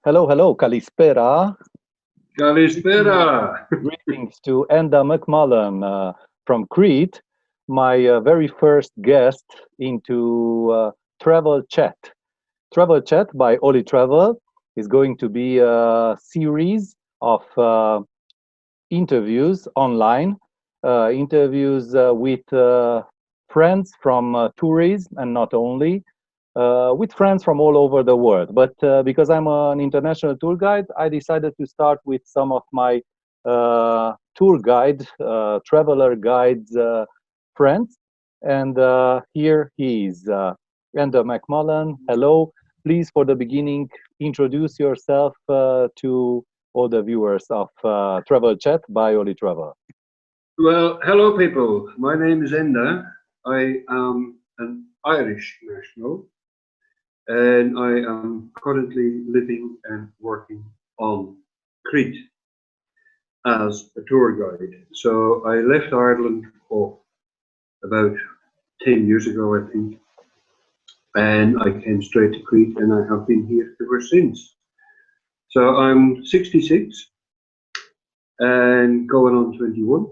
Hello, hello, Kalispera. Kalispera. Greetings to Enda McMullen from Crete, my very first guest into Travel Chat. Travel Chat by OLi Travel is going to be a series of interviews online, interviews with friends from tourism and not only, with friends from all over the world. But because I'm an international tour guide, I decided to start with some of my tour guide, traveler guides friends. And here he is, Enda McMullen. Hello. Please, for the beginning, introduce yourself to all the viewers of Travel Chat by OLi Travel. Well, hello people. My name is Enda. I am an Irish national and I am currently living and working on Crete as a tour guide. So I left Ireland about 10 years ago, I think, and I came straight to Crete and I have been here ever since. So I'm 66 and going on 21.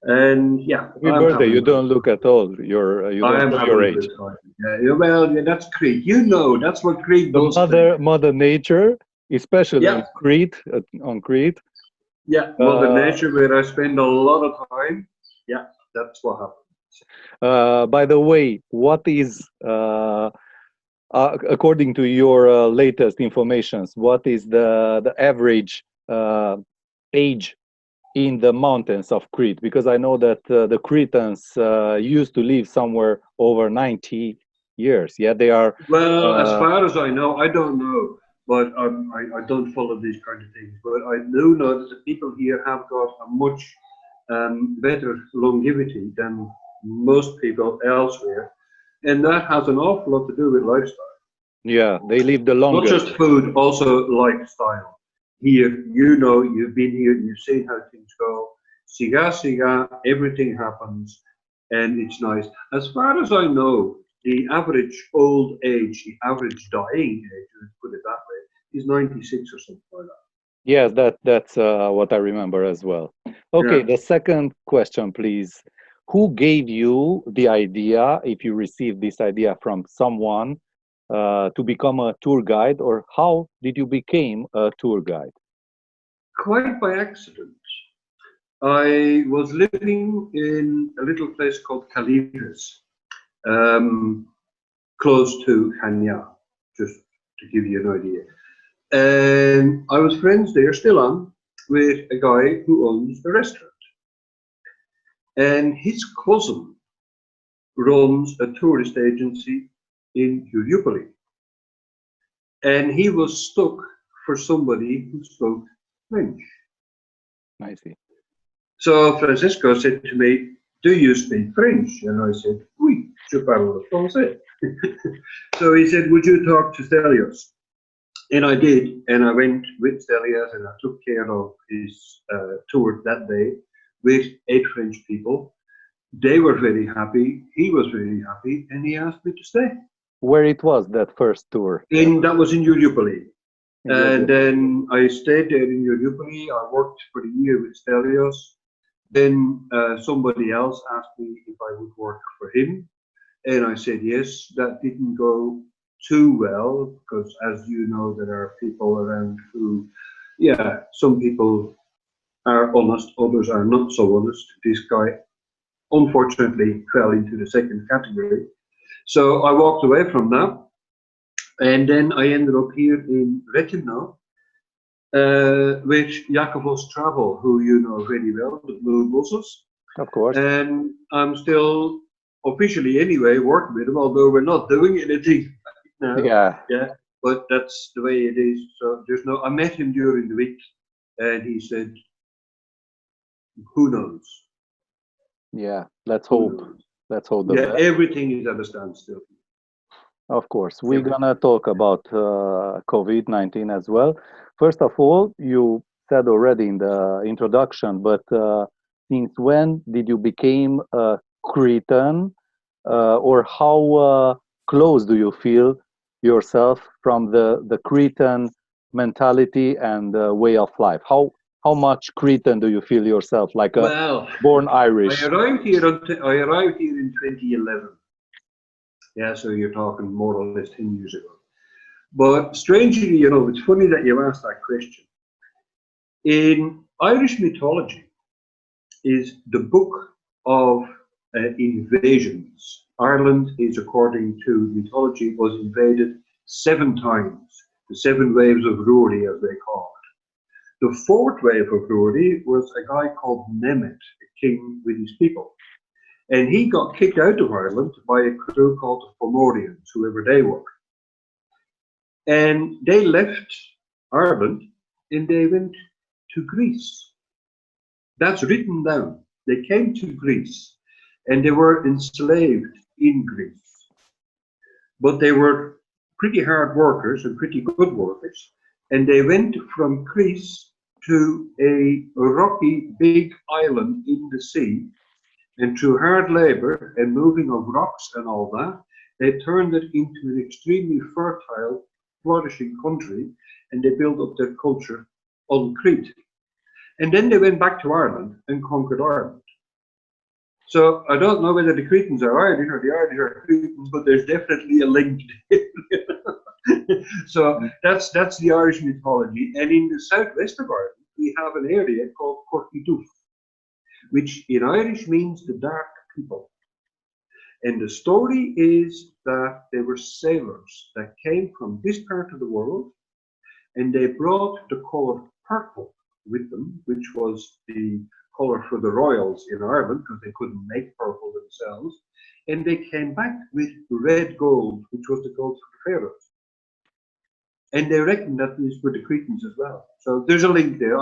And yeah, Happy birthday! You don't look at all. You don't know your age. Yeah, well, yeah, that's Crete. You know, that's what Crete does. Mother Nature, especially on Crete. Yeah, Mother Nature, where I spend a lot of time. Yeah, that's what happens. By the way, what is, according to your latest informations, what is the average age in the mountains of Crete? Because I know that the Cretans used to live somewhere over 90 years. Yeah, they are. Well, as far as I know, I don't know, but I don't follow these kind of things. But I do know that the people here have got a much better longevity than most people elsewhere, and that has an awful lot to do with lifestyle. Yeah, they live the longest. Not just food, also lifestyle. Here, you know, you've been here, you've seen how things go. Siga, everything happens, and it's nice. As far as I know, the average old age, the average dying age, let's put it that way, is 96 or something like that. Yes, that's what I remember as well. Okay, the second question, please. Who gave you the idea, if you received this idea from someone, to become a tour guide, or how did you become a tour guide? Quite by accident. I was living in a little place called Calivas, close to Hanya, just to give you an idea. And I was friends there, still am, with a guy who owns a restaurant. And his cousin runs a tourist agency in Uriupoli. And he was stuck for somebody who spoke French. I see. So Francisco said to me, "Do you speak French?" And I said, "Oui, je parle français." So he said, "Would you talk to Stelios?" And I did, and I went with Stelios and I took care of his tour that day with 8 French people. They were very happy, he was very happy, and he asked me to stay. Where it was, that first tour? That was in Uriupoli. And then I stayed there in Uriupoli. I worked for a year with Stelios. Then somebody else asked me if I would work for him, and I said yes. That didn't go too well because, as you know, there are people around who, yeah, some people are honest, others are not so honest. This guy unfortunately fell into the second category. So I walked away from that, and then I ended up here in Rethymno with OLi Travel, who you know very well, the blue buses. Of course. And I'm still officially anyway working with them, although we're not doing anything right now. Yeah. But that's the way it is. So there's no. I met him during the week, and he said, "Who knows?" Yeah. Let's hope. Let's hope. Yeah, everything is at a standstill. Of course, we're gonna talk about COVID-19 as well. First of all, you said already in the introduction, but since when did you become a Cretan, or how close do you feel yourself from the Cretan mentality and way of life? How much Cretan do you feel yourself, like a Well, born Irish? I arrived here in 2011. Yeah, so you're talking more or less 10 years ago. But strangely, it's funny that you asked that question. In Irish mythology is the book of invasions. Ireland is, according to mythology, was invaded 7 times. The 7 waves of Ruaidhri, as they call it. The 4th wave of Ruaidhri was a guy called Nemet, a king with his people. And he got kicked out of Ireland by a crew called the Fomorians, whoever they were. And they left Ireland and they went to Greece. That's written down. They came to Greece and they were enslaved in Greece. But they were pretty hard workers and pretty good workers. And they went from Greece to a rocky big island in the sea. And through hard labor and moving of rocks and all that, they turned it into an extremely fertile, flourishing country, and they built up their culture on Crete. And then they went back to Ireland and conquered Ireland. So I don't know whether the Cretans are Irish or the Irish are Cretans, but there's definitely a link there. So that's the Irish mythology. And in the southwest of Ireland, we have an area called Corky, which in Irish means the dark people. And the story is that they were sailors that came from this part of the world, and they brought the colour purple with them, which was the colour for the royals in Ireland, because they couldn't make purple themselves. And they came back with red gold, which was the gold for the pharaohs. And they reckoned that these were the Cretans as well. So there's a link there.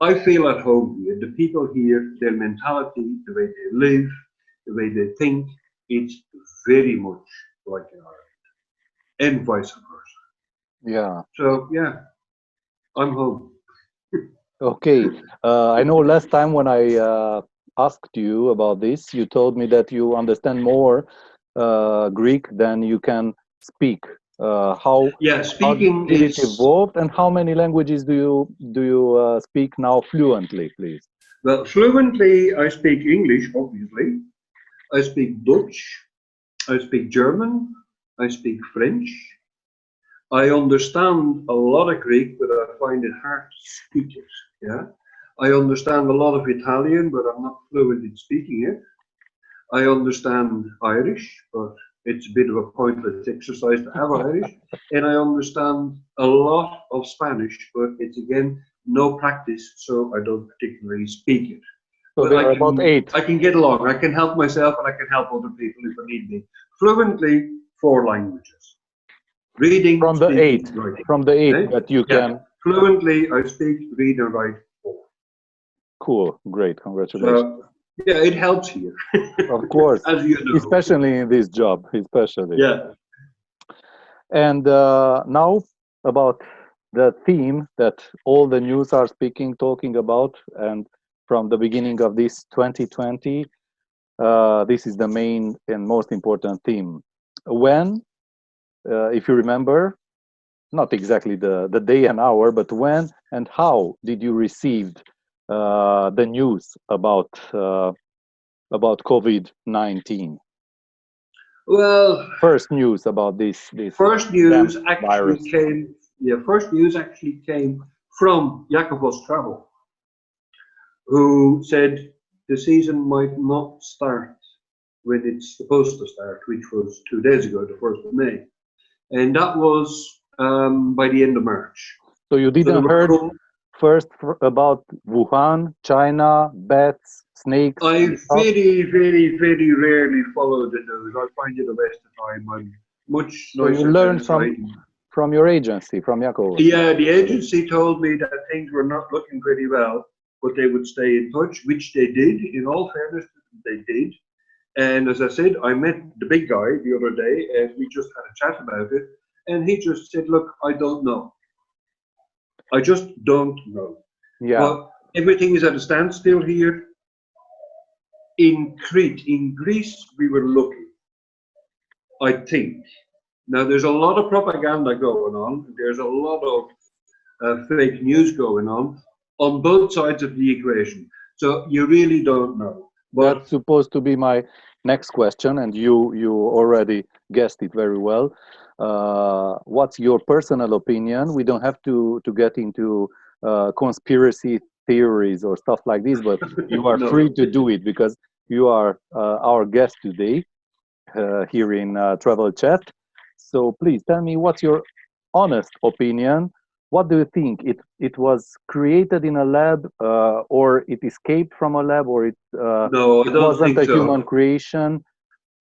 I feel at home here. The people here, their mentality, the way they live, the way they think, it's very much like in Ireland, and vice versa. Yeah. So yeah, I'm home. Okay. I know last time when I asked you about this, you told me that you understand more Greek than you can speak. How Speaking did is it evolve, and how many languages do you speak now fluently, please? well, fluently. I speak English, obviously. I speak Dutch. I speak German. I speak French. I understand a lot of Greek, but I find it hard to speak it. Yeah. I understand a lot of Italian, but I'm not fluent in speaking it. I understand Irish, but it's a bit of a pointless exercise to have Irish. And I understand a lot of Spanish, but it's again no practice, so I don't particularly speak it. So But there are about 8. I can get along. I can help myself, and I can help other people if I need be. Fluently, 4 languages. Reading, From the speaking, 8, writing. from the 8 Okay? that you can. Fluently, I speak, read, and write 4. Cool, great, congratulations. So, yeah, it helps here. Of course, as you know. especially in this job, especially. Yeah. And now about the theme that all the news are talking about, and from the beginning of this 2020, this is the main and most important theme. When, if you remember, not exactly the day and hour, but when and how did you receive the news about COVID-19? Well, first news about this first news actually virus. came. Yeah, first news actually came from OLi Travel, who said the season might not start when it's supposed to start, which was 2 days ago, the 1st of May, and that was by the end of March. So you didn't heard first about Wuhan, China, bats, snakes? I very, very, very rarely follow the news. I find it a waste of time. I'm much nicer. So you learned from your agency, from Jakob? Yeah, the agency told me that things were not looking pretty well, but they would stay in touch, which they did. In all fairness, they did. And as I said, I met the big guy the other day, and we just had a chat about it. And he just said, "Look, I don't know. I just don't know." Yeah. But everything is at a standstill here. In Crete, in Greece, we were lucky, I think. Now, there's a lot of propaganda going on. There's a lot of fake news going on both sides of the equation. So you really don't know. But That's supposed to be my next question, and you already guessed it very well. What's your personal opinion? We don't have to get into conspiracy theories or stuff like this, but you are free no, to do it because you are our guest today here in Travel Chat. So please tell me what's your honest opinion. What do you think? It was created in a lab, or it escaped from a lab, or no, I it don't wasn't think a human so. creation?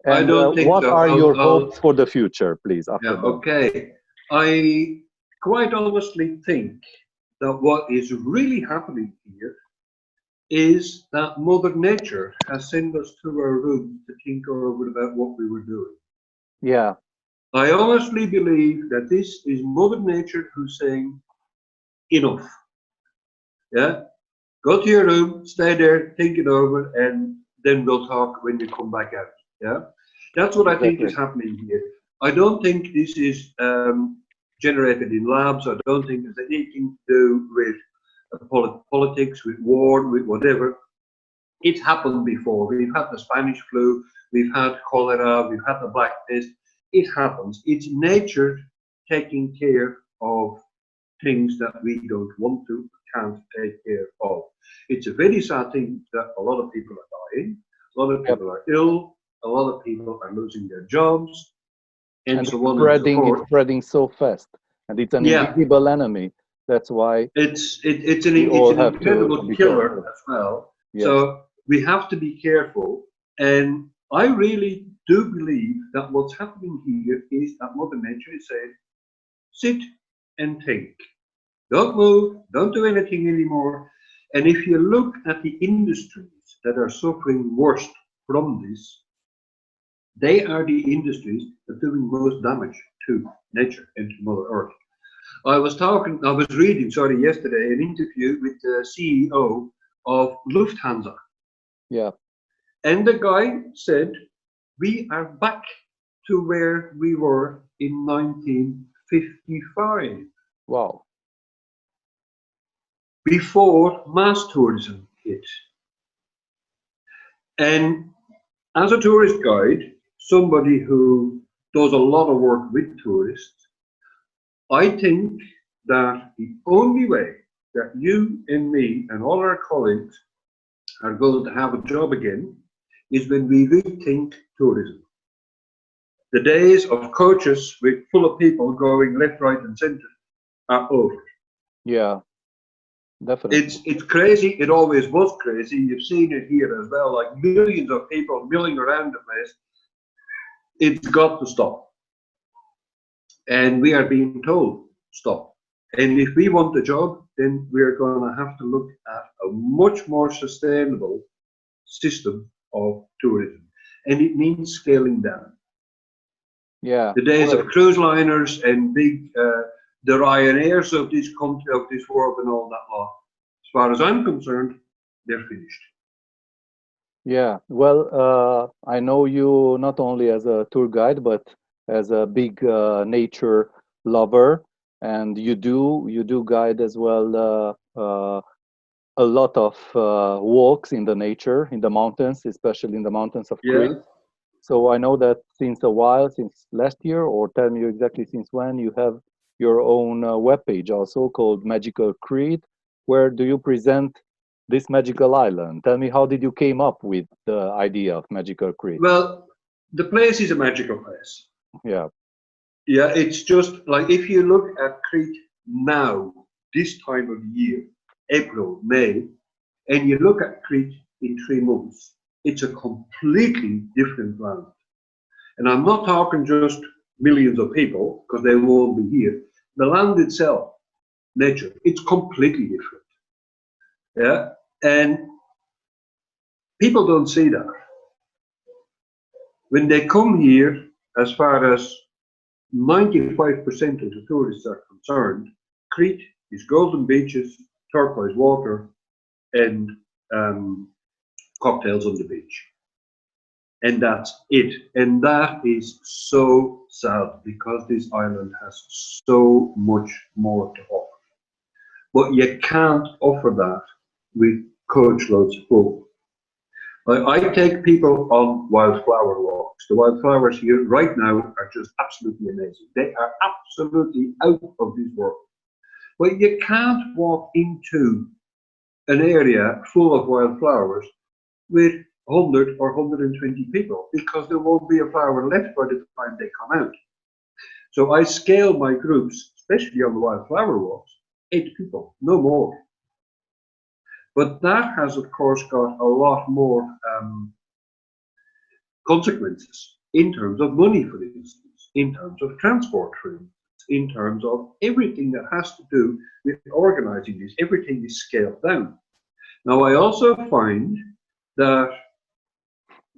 I And don't think what so. are your hopes for the future, please? After Yeah, that, okay. I quite honestly think that what is really happening here is that Mother Nature has sent us to our room to think over about what we were doing. yeah, I honestly believe that this is Mother Nature who's saying, enough. Yeah? Go to your room, stay there, think it over, and then we'll talk when you come back out. Yeah? That's what I think exactly. is happening here. I don't think this is generated in labs. I don't think there's anything to do with politics, with war, with whatever. It's happened before. We've had the Spanish flu, we've had cholera, we've had the Black Death. It happens. It's nature taking care of things that we don't want to, can't take care of. It's a very sad thing that a lot of people are dying, a lot of Yep. people are ill, a lot of people are losing their jobs, and And so on and so it's forth. spreading so fast, and it's an Yeah, invisible enemy. That's why it's we all an have to incredible be killer careful. as well. Yes. So we have to be careful. And I really do believe that what's happening here is that Mother Nature is saying, sit and think. Don't move, don't do anything anymore. And if you look at the industries that are suffering worst from this, they are the industries that are doing most damage to nature and to Mother Earth. I was reading, yesterday, an interview with the CEO of Lufthansa. Yeah. And the guy said, we are back to where we were in 1955, Wow. before mass tourism hit. And as a tourist guide, somebody who does a lot of work with tourists, I think that the only way that you and me and all our colleagues are going to have a job again is when we rethink tourism. The days of coaches with full of people going left, right, and centre are over. Yeah. Definitely. It's crazy. It always was crazy. You've seen it here as well, like millions of people milling around the place. It's got to stop. And we are being told stop. And if we want a job, then we're going to have to look at a much more sustainable system of tourism. And it means scaling down. Yeah. The days Well, of cruise liners and big, the Ryanairs of this country, of this world, and all that lot, as far as I'm concerned, they're finished. yeah. Well, I know you not only as a tour guide, but as a big nature lover, and you do guide as well a lot of walks in the nature, in the mountains, especially in the mountains of Yeah. Crete. So I know that since a while, since last year, or tell me exactly since when, you have your own webpage also called Magical Crete. Where do you present this magical island? Tell me, how did you came up with the idea of Magical Crete? Well, the place is a magical place. Yeah, Yeah, it's just like if you look at Crete now, this time of year, April, May, and you look at Crete in 3 months, it's a completely different land. And I'm not talking just millions of people, because they won't be here. The land itself, nature, it's completely different. Yeah, and people don't see that. When they come here, as far as 95% of the tourists are concerned, Crete is golden beaches, turquoise water, and cocktails on the beach. and that's it. And that is so sad because this island has so much more to offer. But you can't offer that with coach loads full. I take people on wildflower walks. The wildflowers here right now are just absolutely amazing. They are absolutely out of this world. But you can't walk into an area full of wildflowers with 100 or 120 people because there won't be a flower left by the time they come out. So I scale my groups, especially on the wildflower walks, 8 people, no more. But that has, of course, got a lot more consequences in terms of money, for instance, in terms of transport, for instance, in terms of everything that has to do with organizing this. Everything is scaled down. Now, I also find that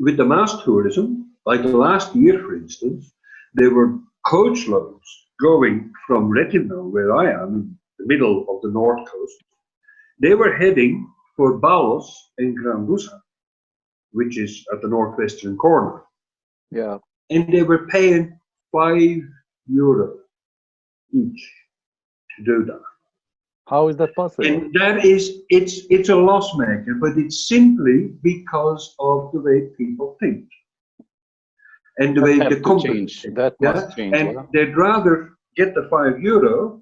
with the mass tourism, like last year, for instance, there were coach loads going from Rethymno, where I am, in the middle of the north coast. They were heading for Balos and Grandusa, which is at the northwestern corner. Yeah. And they were paying €5 each to do that. How is that possible? And that is, it's a loss maker, but it's simply because of the way people think. And the way the company thinks. That must change. And they'd rather get the €5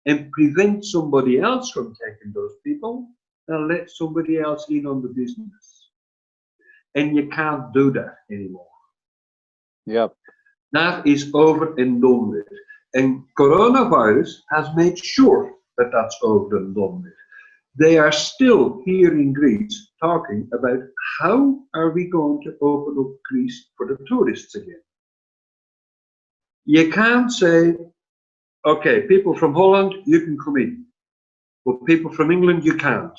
and prevent somebody else from taking those people and let somebody else in on the business. And you can't do that anymore. Yep. That is over and done with. And coronavirus has made sure that that's over and done with. They are still here in Greece talking about how are we going to open up Greece for the tourists again. You can't say, okay, people from Holland, you can come in, but people from England, you can't.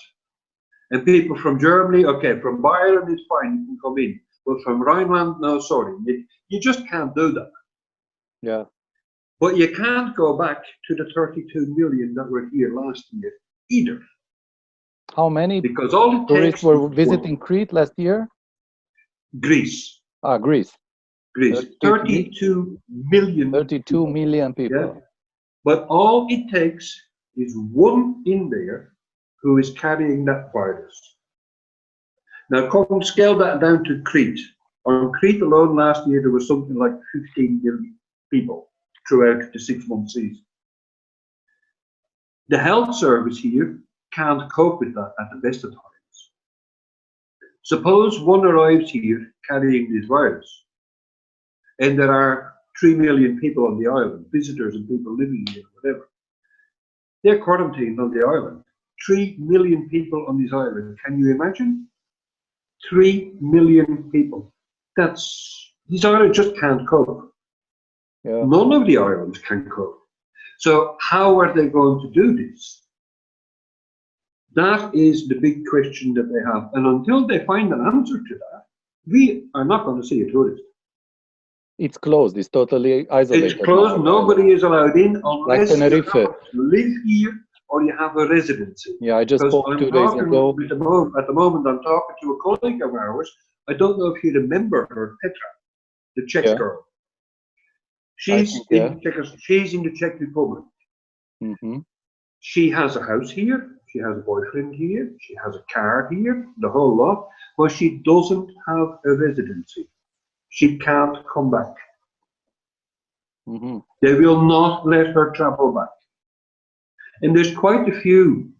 And people from Germany, okay, from Bayern, it's fine, you can come in. But from Rhineland, no, sorry, you just can't do that. Yeah. But you can't go back to the 32 million that were here last year either. How many because all it tourists were visiting Crete last year? Greece. Ah, Greece. Greece. 32 million. 32 million people. Yeah. But all it takes is one in there who is carrying that virus. Now, come scale that down to Crete. On Crete alone last year, there was something like 15 million people throughout the 6-month season. The health service here can't cope with that at the best of times. Suppose one arrives here carrying this virus, and there are 3 million people on the island, visitors and people living here, whatever. They're quarantined on the island. 3 million people on this island. Can you imagine? 3 million people. These islands just can't cope. Yeah. None of the islands can cope. So how are they going to do this? That is the big question that they have. And until they find an answer to that, we are not going to see a tourist. It's closed. It's totally isolated. It's closed. Now. Nobody is allowed in unless like you live here or you have a residency. Yeah, I just spoke 2 days ago. At the moment, I'm talking to a colleague of ours. I don't know if you remember her, Petra, the Czech girl. She's in the Czech Republic. Mm-hmm. She has a house here. She has a boyfriend here. She has a car here, the whole lot. But she doesn't have a residency. She can't come back. Mm-hmm. They will not let her travel back. And there's quite a few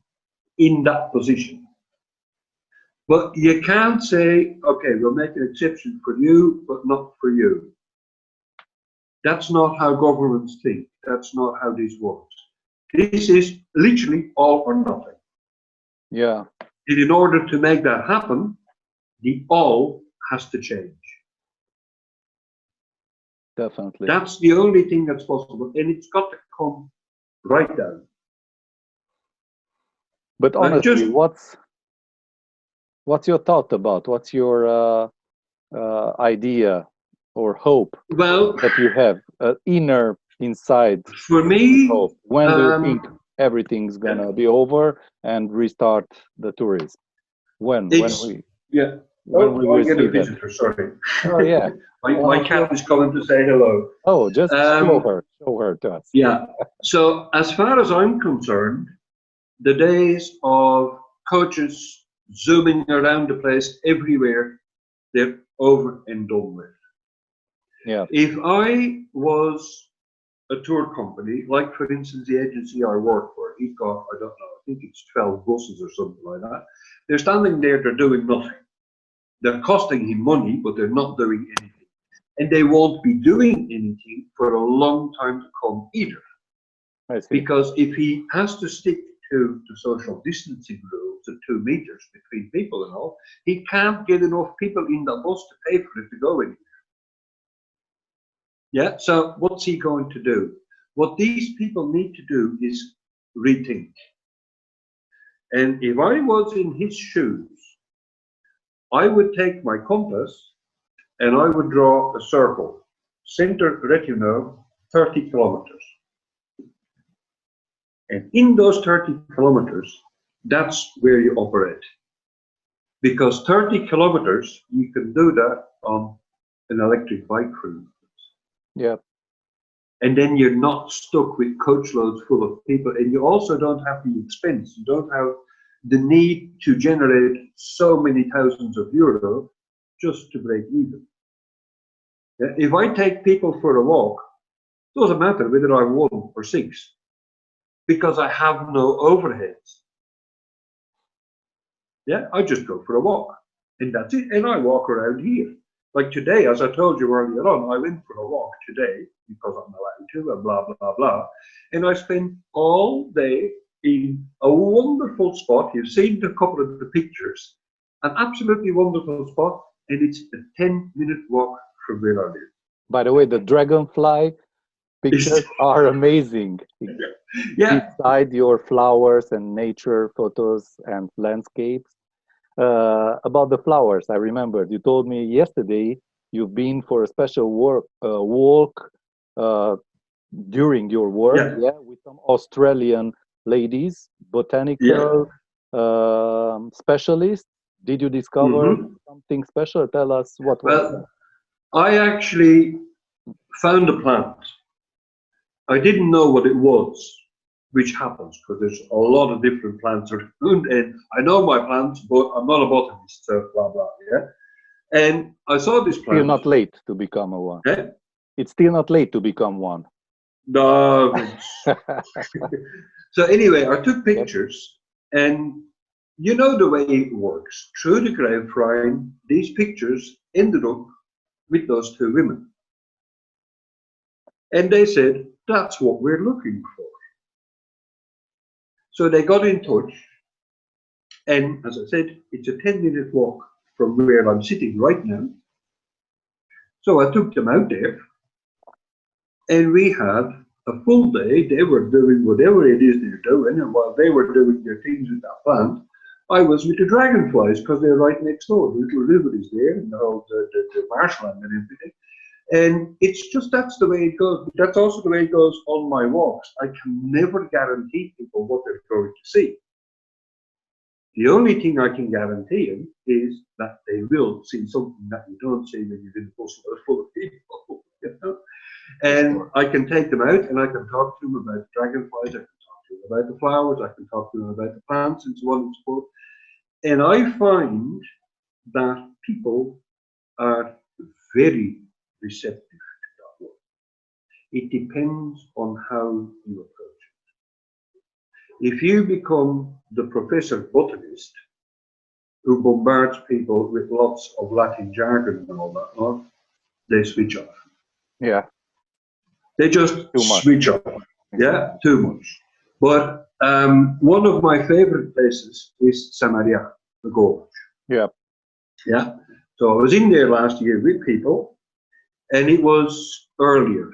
in that position. But you can't say, okay, we'll make an exception for you, but not for you. That's not how governments think. That's not how this works. This is literally all or nothing. Yeah. And in order to make that happen, the all has to change. Definitely. That's the only thing that's possible, and it's got to come right down. But honestly, what's your thought about? What's your idea or hope that you have inner inside? For me, hope. When do you think everything's gonna be over and restart the tourism? When? Yeah, when we I get a receive it. visitor, sorry. Oh yeah. My cat is coming to say hello. Oh, just show her to us. Yeah. So as far as I'm concerned, the days of coaches zooming around the place everywhere, they're over and done with. Yeah. If I was a tour company, like for instance the agency I work for, he's got, I don't know, I think it's 12 buses or something like that. They're standing there, they're doing nothing. They're costing him money, but they're not doing anything. And they won't be doing anything for a long time to come either. I see. Because if he has to stick to the social distancing rules and 2 meters between people and all, he can't get enough people in the bus to pay for it to go anywhere. Yeah, so what's he going to do? What these people need to do is rethink. And if I was in his shoes, I would take my compass and I would draw a circle, center Rethymno, 30 kilometers. And in those 30 kilometers, that's where you operate. Because 30 kilometers, you can do that on an electric bike, for instance. Yeah. And then you're not stuck with coach loads full of people, and you also don't have the expense. You don't have the need to generate so many thousands of euro just to break even. If I take people for a walk, it doesn't matter whether I'm 1 or 6, because I have no overheads. Yeah, I just go for a walk, and that's it. And I walk around here. Like today, as I told you earlier on, I went for a walk today because I'm allowed to, and blah, blah, blah. And I spent all day in a wonderful spot. You've seen a couple of the pictures. An absolutely wonderful spot, and it's a 10-minute walk from where I live. By the way, the dragonfly pictures are amazing. Yeah. Beside your flowers and nature photos and landscapes. About the flowers, I remembered you told me yesterday you've been for a special walk during your work, with some Australian ladies, botanical specialists. Did you discover something special? Tell us what was that. I actually found a plant. I didn't know what it was, which happens because there's a lot of different plants around, and I know my plants, but I'm not a botanist, so blah blah. Yeah, and I saw this plant. Still not late to become a one. Eh? It's still not late to become one. No. So anyway, I took pictures, and you know the way it works. Through the grapevine, these pictures ended up with those 2 women, and they said that's what we're looking for. So they got in touch, and as I said, it's a 10-minute walk from where I'm sitting right now. So I took them out there, and we had a full day. They were doing whatever it is they're doing, and while they were doing their things with that plant, I was with the dragonflies because they're right next door. The little river is there, and the marshland and everything. And it's just, that's the way it goes. But that's also the way it goes on my walks. I can never guarantee people what they're going to see. The only thing I can guarantee them is that they will see something that you don't see when you're in the bus full of people. You know? And I can take them out and I can talk to them about dragonflies, I can talk to them about the flowers, I can talk to them about the plants and so on and so forth. And I find that people are very receptive to that work. It depends on how you approach it. If you become the professor botanist who bombards people with lots of Latin jargon and all that, they switch off. Yeah. They just switch off. Yeah, too much. But one of my favorite places is Samaria, the gorge. Yeah. Yeah. So I was in there last year with people, and it was earlier.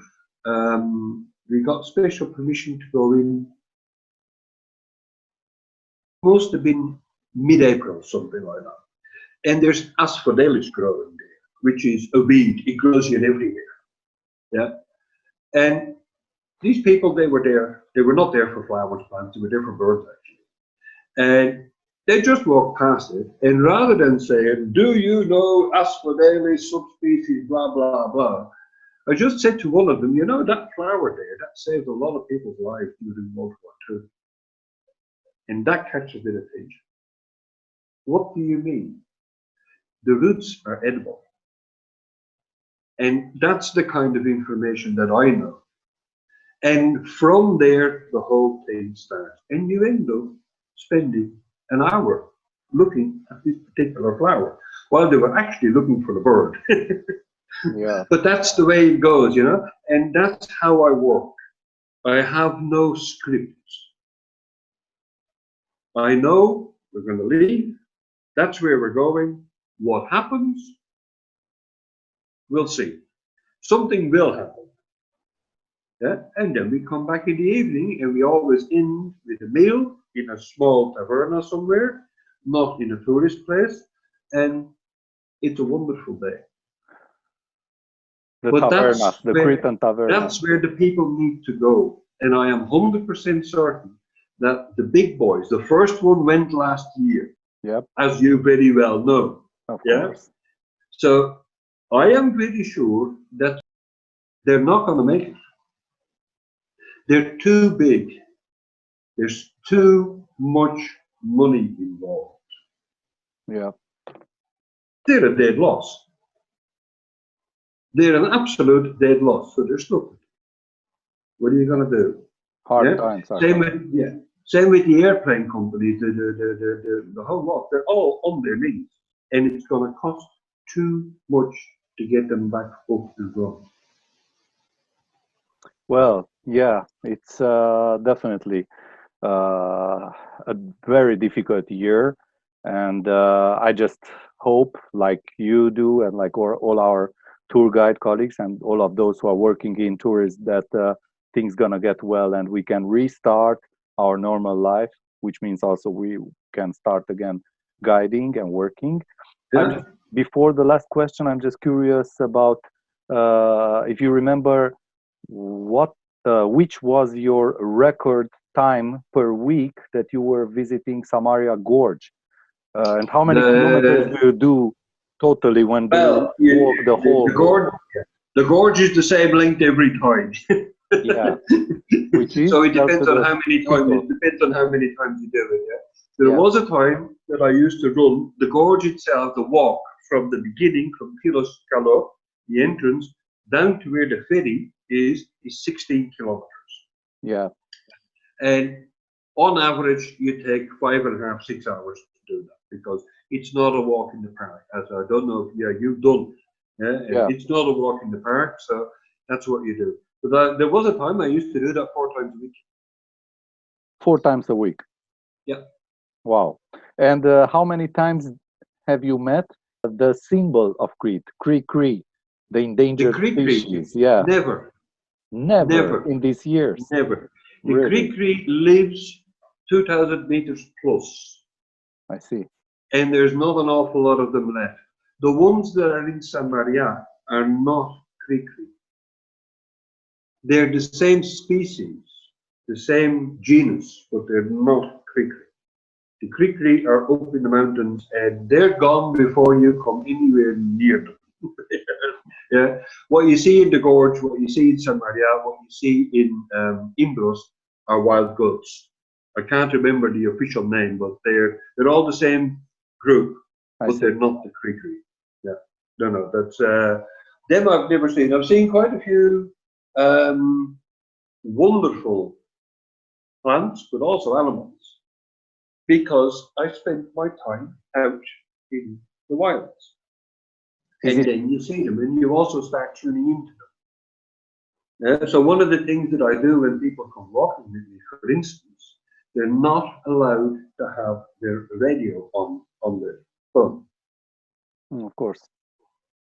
We got special permission to go in. Must have been mid-April, something like that. And there's asphodelis growing there, which is a weed. It grows here everywhere. Yeah. And these people, they were there. They were not there for flowers, plants. They were there for birds, actually. And They just walk past it, and rather than saying, "Do you know Asphodelis subspecies, blah blah blah," I just said to one of them, "You know that flower there, that saved a lot of people's lives during World War II," and that catches their attention. "What do you mean?" "The roots are edible," and that's the kind of information that I know. And from there, the whole thing starts, and you end up spending an hour looking at this particular flower while they were actually looking for the bird. Yeah. But that's the way it goes, you know, and that's how I work. I have no script. I know we're going to leave. That's where we're going. What happens? We'll see. Something will happen. Yeah? And then we come back in the evening, and we always end with a meal in a small taverna somewhere, not in a tourist place, and it's a wonderful day. The But tavernas, the Cretan tavernas. that's where the people need to go. And I am 100% certain that the big boys, the first one went last year, Yep, as you very well know. of Yeah. course. So I am pretty sure that they're not going to make it. They're too big. There's too much money involved. Yeah. They're a dead loss. They're an absolute dead loss. So they're stuck. What are you going to do? Hard times are Same coming. with same with the airplane companies. The whole lot. They're all on their knees, and it's going to cost too much to get them back up and running. Well, yeah, it's definitely a very difficult year, and I just hope, like you do, and like all our tour guide colleagues and all of those who are working in tourism, that things gonna get well and we can restart our normal life, which means also we can start again guiding and working. Yeah. Before the last question, I'm just curious about if you remember which was your record time per week that you were visiting Samaria Gorge, and how many kilometers do you do totally when do you walk the whole gorge? The gorge is the same length every time. Yeah, which is So it just depends on how many times. It depends on how many times you do it. Yeah. There was a time that I used to run the gorge itself, the walk from the beginning, from Kilos Kalo, the entrance, down to where the ferry is 16 kilometers. Yeah. And on average, you take 5.5, 6 hours to do that, because it's not a walk in the park. As I don't know if you've done. Yeah. It's not a walk in the park, so that's what you do. But there was a time I used to do that 4 times a week. 4 times a week. Yeah. Wow. And how many times have you met the symbol of Crete, Crete, the endangered species? Yeah. Never. Never in these years. Never. The Really? Crete lives 2,000 meters plus. I see. And there's not an awful lot of them left. The ones that are in Samaria are not Crete. They're the same species, the same genus, but they're not Crete. The Crete are up in the mountains, and they're gone before you come anywhere near them. Yeah. What you see in the gorge, what you see in Samaria, what you see in Imbros are wild goats. I can't remember the official name, but they're all the same group, but they're not the Crete. Yeah. No, that's them I've never seen. I've seen quite a few wonderful plants, but also animals, because I spent my time out in the wilds. And then you see them, and you also start tuning into them. Yeah? So one of the things that I do when people come walking with me, for instance, they're not allowed to have their radio on their phone. Of course.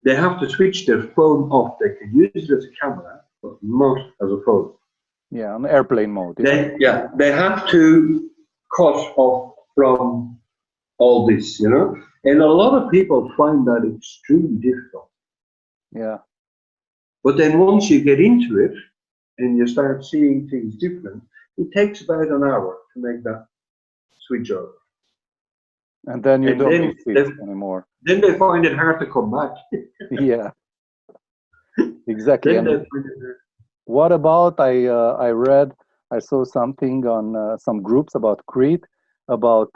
They have to switch their phone off. They can use it as a camera, but not as a phone. Yeah, on airplane mode. Yeah. They have to cut off from all this, you know. And a lot of people find that extremely difficult. Yeah. But then once you get into it and you start seeing things different, it takes about an hour to make that switch over. And then you And don't then miss it anymore. then they find it hard to come back. Yeah, exactly. Then And they find it hard. what about I saw something on some groups about Crete about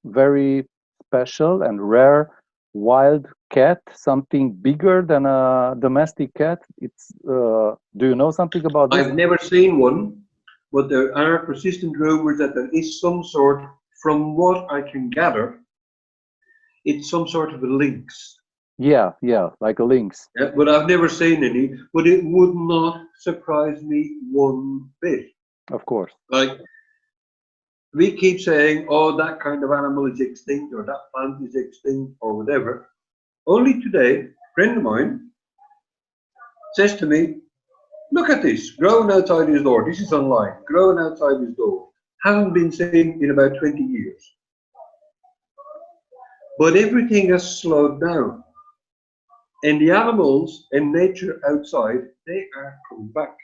very special and rare wild cat, something bigger than a domestic cat. It's do you know something about this? I've never seen one, but there are persistent rumors that there is some sort, from what I can gather, it's some sort of a lynx. Yeah, yeah, like a lynx. Yeah, but I've never seen any, but it would not surprise me one bit. Of course. Like, we keep saying, oh, that kind of animal is extinct, or that plant is extinct, or whatever. Only today, a friend of mine says to me, look at this, growing outside his door. This is online, growing outside his door. Hasn't been seen in about 20 years. But everything has slowed down. And the animals and nature outside, they are coming back.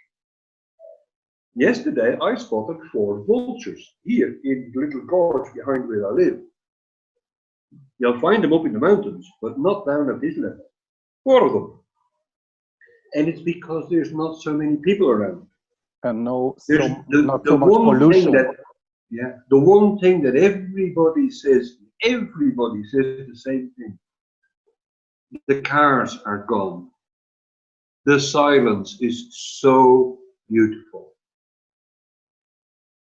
Yesterday, I spotted 4 vultures here in the little gorge behind where I live. You'll find them up in the mountains, but not down at this level. 4 of them. And it's because there's not so many people around. And Not so much pollution. The one thing that everybody says the same thing. The cars are gone. The silence is so beautiful.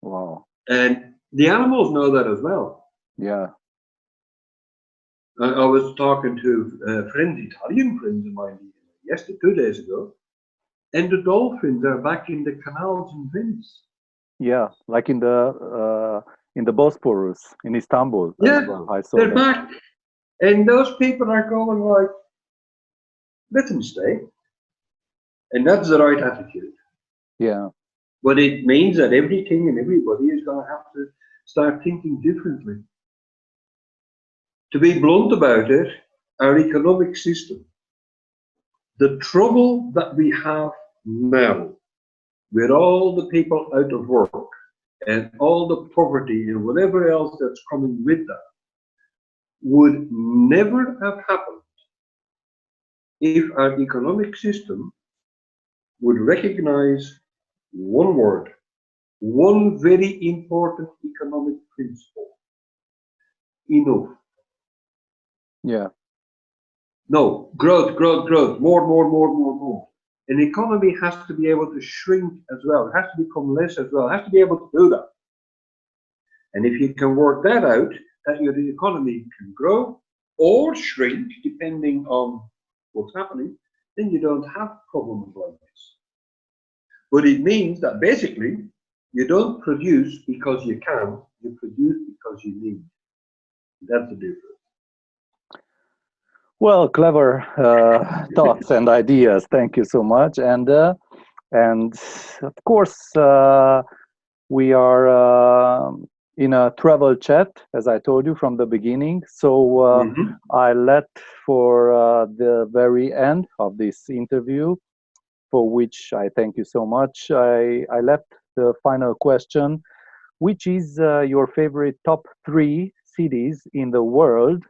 Wow. And the animals know that as well. Yeah. I was talking to Italian friends of mine, 2 days ago, and the dolphins are back in the canals in Venice. Yeah, like in the Bosporus in Istanbul as well. I saw they're that. back. And those people are going like, let them stay. And that's the right attitude. Yeah. But it means that everything and everybody is going to have to start thinking differently. To be blunt about it, our economic system, the trouble that we have now, with all the people out of work and all the poverty and whatever else that's coming with that, would never have happened if our economic system would recognize one word, one very important economic principle: enough. Yeah. No, growth, growth, growth, more, more, more, more, more. An economy has to be able to shrink as well. It has to become less as well. It has to be able to do that. And if you can work that out, that your economy can grow or shrink depending on what's happening, then you don't have problems like this. But it means that basically you don't produce because you can, you produce because you need. That's the difference. Well, clever thoughts and ideas. Thank you so much. And of course, we are in a travel chat, as I told you from the beginning. So I let for the very end of this interview, for which I thank you so much. I left the final question, which is your favorite top 3 cities in the world,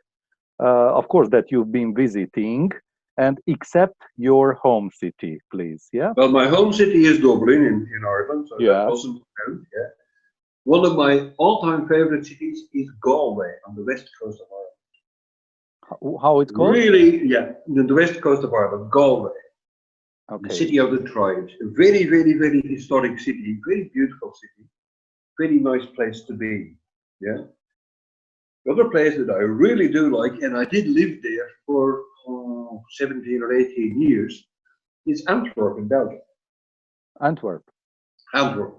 of course, that you've been visiting, and except your home city, please. Yeah. Well, my home city is Dublin in Ireland, so that doesn't count. Yeah. One of my all-time favorite cities is Galway on the west coast of Ireland. How it's called? Really, yeah, the west coast of Ireland, Galway. Okay. The city of the tribes. A very, very, very historic city, very beautiful city, very nice place to be. Yeah. The other place that I really do like, and I did live there for 17 or 18 years, is Antwerp in Belgium. Antwerp,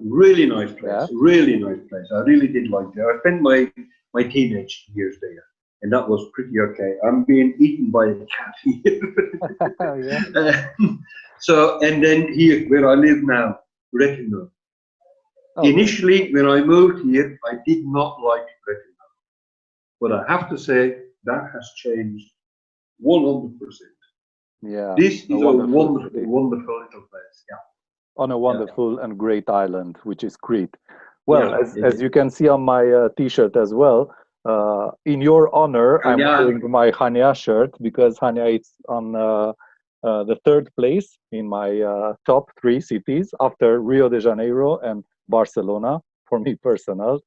really nice place, yeah. Really nice place. I really did like it. I spent my teenage years there, and that was pretty okay. I'm being eaten by a cat here. Yeah. So, and then here, where I live now, Rethymno. Oh. Initially, when I moved here, I did not like Rethymno, but I have to say that has changed 100%. Yeah. This is a wonderful, city. wonderful little place. Yeah. On a wonderful and great island, which is Crete. Well, Yeah, as you can see on my T-shirt as well, in your honor, I'm Hanya. wearing my Hanya shirt because Hanya is on the third place in my top 3 cities after Rio de Janeiro and Barcelona for me personal.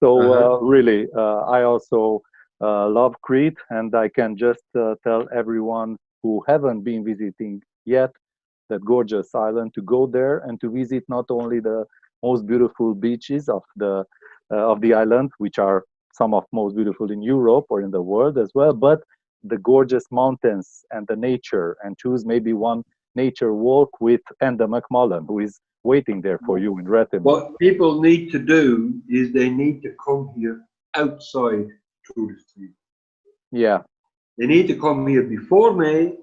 So really, I also love Crete, and I can just tell everyone who haven't been visiting yet that gorgeous island to go there and to visit not only the most beautiful beaches of the island, which are some of most beautiful in Europe or in the world as well, but the gorgeous mountains and the nature, and choose maybe one nature walk with Enda McMullen, who is waiting there for you in Rethymno. What people need to do is they need to come here outside tourist season. Yeah. They need to come here before May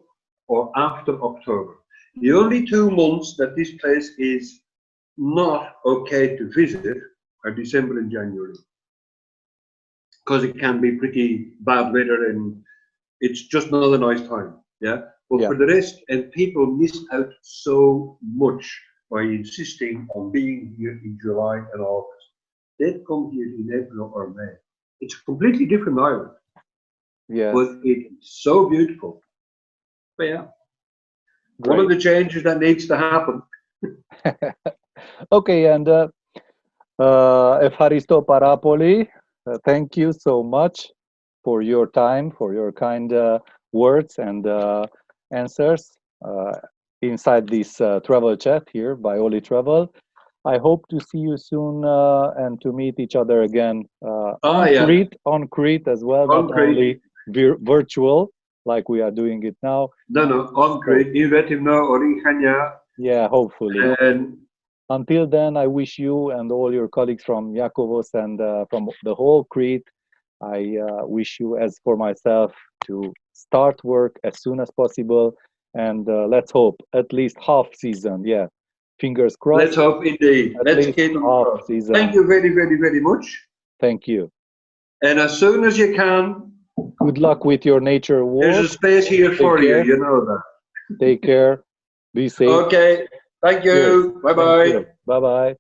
or after October. The only 2 months that this place is not okay to visit are December and January, because it can be pretty bad weather and it's just not a nice time. Yeah. But for the rest, and people miss out so much by insisting on being here in July and August. They'd come here in April or May. It's a completely different island. Yeah. But it's so beautiful. But yeah. Great. One of the changes that needs to happen. Okay, and Evharisto Parapoli, thank you so much for your time, for your kind words and answers inside this travel chat here by OLi Travel. I hope to see you soon and to meet each other again on Crete as well, not only virtual like we are doing it now. No, on Crete, in Rethymno or in Hanya. Yeah, hopefully. And until then, I wish you and all your colleagues from Iakovos and from the whole Crete, I wish you, as for myself, to start work as soon as possible. And let's hope at least half season. Yeah, fingers crossed. Let's hope indeed. Let's keep them crossed. Season. Thank you very, very, very much. Thank you. And as soon as you can, good luck with your nature walk. There's a space here for you, you know that. Take care. Be safe. Okay. Thank you. Bye-bye. Bye-bye.